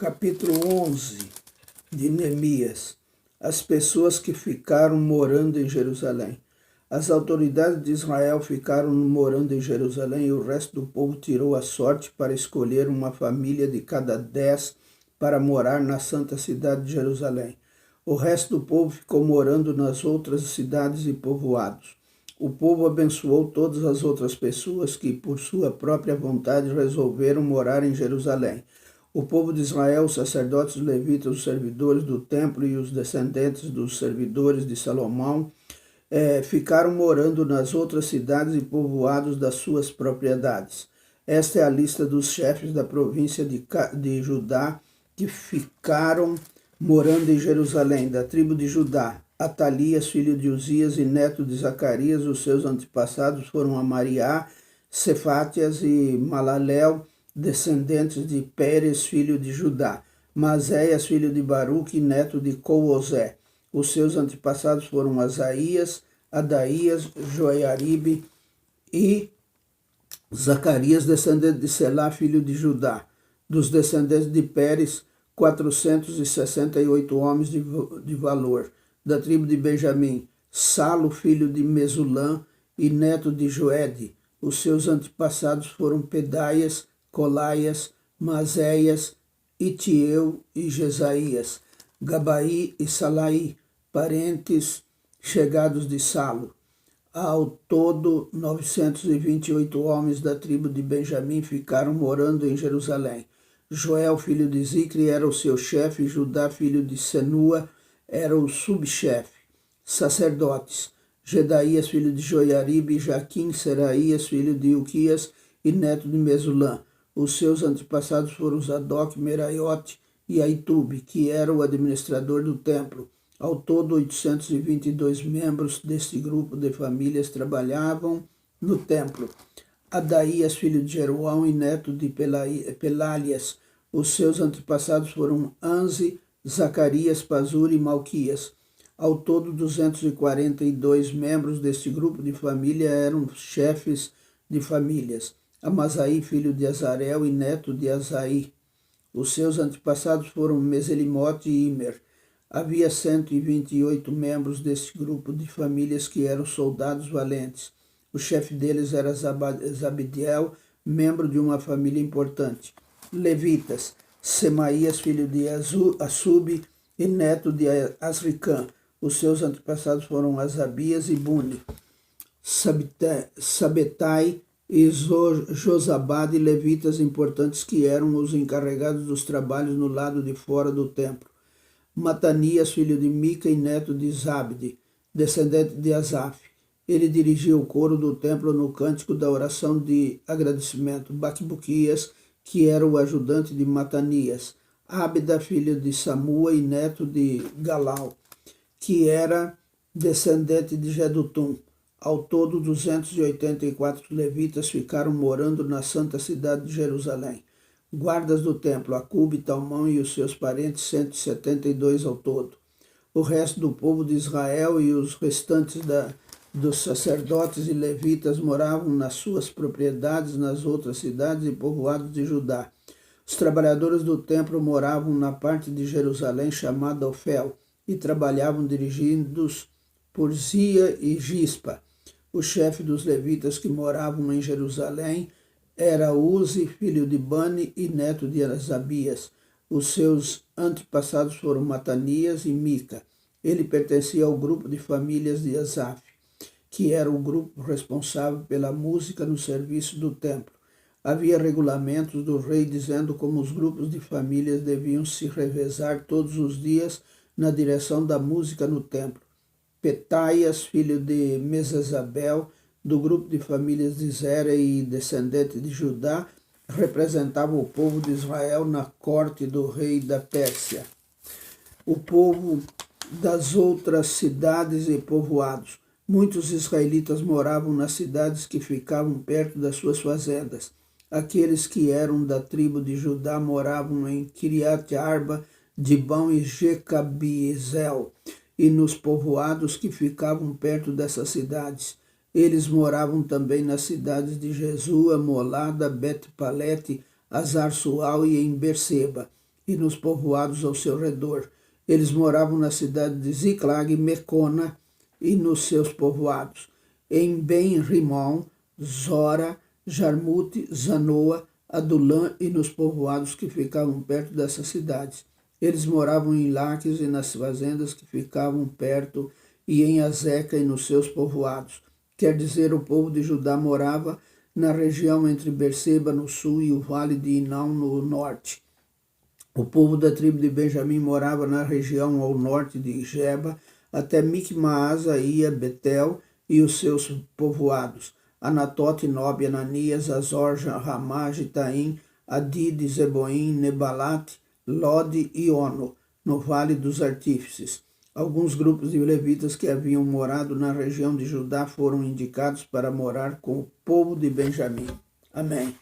Capítulo 11 de Neemias. As pessoas que ficaram morando em Jerusalém. As autoridades de Israel ficaram morando em Jerusalém e o resto do povo tirou a sorte para escolher uma família de cada 10 para morar na santa cidade de Jerusalém. O resto do povo ficou morando nas outras cidades e povoados. O povo abençoou todas as outras pessoas que, por sua própria vontade, resolveram morar em Jerusalém. O povo de Israel, os sacerdotes, os levitas, os servidores do templo e os descendentes dos servidores de Salomão ficaram morando nas outras cidades e povoados das suas propriedades. Esta é a lista dos chefes da província de Judá que ficaram morando em Jerusalém, da tribo de Judá. Atalias, filho de Uzias e neto de Zacarias, os seus antepassados foram Amariá, Cefatias e Malalel, descendentes de Pérez, filho de Judá. Mazéias, filho de Baruque, neto de Coozé. Os seus antepassados foram Asaías, Adaías, Joiaribe e Zacarias, descendente de Selá, filho de Judá. Dos descendentes de Pérez, 468 homens de valor. Da tribo de Benjamim, Salo, filho de Mesulã e neto de Joede. Os seus antepassados foram Pedaias, Colaias, Mazéias, Itiel e Jesaías, Gabaí e Salaí, parentes chegados de Salo. Ao todo, 928 homens da tribo de Benjamim ficaram morando em Jerusalém. Joel, filho de Zicre, era o seu chefe, e Judá, filho de Senua, era o subchefe. Sacerdotes: Gedaías, filho de Joiaribe, Jaquim, Seraías, filho de Uquias e neto de Mesulã. Os seus antepassados foram Zadok, Meraiote e Aitube, que era o administrador do templo. Ao todo, 822 membros deste grupo de famílias trabalhavam no templo. Adaías, filho de Jeroão e neto de Pelálias. Os seus antepassados foram Anzi, Zacarias, Pazur e Malquias. Ao todo, 242 membros deste grupo de família eram chefes de famílias. Amasaí, filho de Azarel e neto de Asaí. Os seus antepassados foram Meselimote e Imer. Havia 128 membros deste grupo de famílias que eram soldados valentes. O chefe deles era Zabdiel, membro de uma família importante. Levitas: Semaías, filho de Assub e neto de Asricã. Os seus antepassados foram Asabias e Buni. Sabetai e Josabade, levitas importantes que eram os encarregados dos trabalhos no lado de fora do templo. Matanias, filho de Mica e neto de Zabde, descendente de Asaf. Ele dirigia o coro do templo no cântico da oração de agradecimento. Baquibuquias, que era o ajudante de Matanias. Abda, filho de Samua e neto de Galau, que era descendente de Jedutum. Ao todo, 284 levitas ficaram morando na santa cidade de Jerusalém. Guardas do templo: Acube, Talmão e os seus parentes, 172 ao todo. O resto do povo de Israel e os restantes dos sacerdotes e levitas moravam nas suas propriedades nas outras cidades e povoados de Judá. Os trabalhadores do templo moravam na parte de Jerusalém chamada Ofel e trabalhavam dirigidos por Zia e Gispa. O chefe dos levitas que moravam em Jerusalém era Uzi, filho de Bani e neto de Asabias. Os seus antepassados foram Matanias e Mica. Ele pertencia ao grupo de famílias de Asaf, que era o grupo responsável pela música no serviço do templo. Havia regulamentos do rei dizendo como os grupos de famílias deviam se revezar todos os dias na direção da música no templo. Petaias, filho de Mesezabel, do grupo de famílias de Zera e descendente de Judá, representava o povo de Israel na corte do rei da Pérsia. O povo das outras cidades e povoados. Muitos israelitas moravam nas cidades que ficavam perto das suas fazendas. Aqueles que eram da tribo de Judá moravam em Kiriat Arba, Dibão e Jecabizel, e nos povoados que ficavam perto dessas cidades. Eles moravam também nas cidades de Jesua, Molada, Bet-Palete, Azar-Sual e em Berseba. e nos povoados ao seu redor. Eles moravam na cidade de Ziclag, Mecona e nos seus povoados, em Ben-Rimon, Zora, Jarmute, Zanoa, Adulã e nos povoados que ficavam perto dessas cidades. Eles moravam em Laques e nas fazendas que ficavam perto, e em Azeca e nos seus povoados. Quer dizer, o povo de Judá morava na região entre Berseba no sul e o vale de Inão no norte. O povo da tribo de Benjamim morava na região ao norte de Geba, até Micmaasa, Ia, Betel e os seus povoados, Anatote, Nob, Ananias, Azor, Ramá, Gitaim, Adid, Zeboim, Nebalate, Lode e Ono, no Vale dos Artífices. Alguns grupos de levitas que haviam morado na região de Judá foram indicados para morar com o povo de Benjamim. Amém.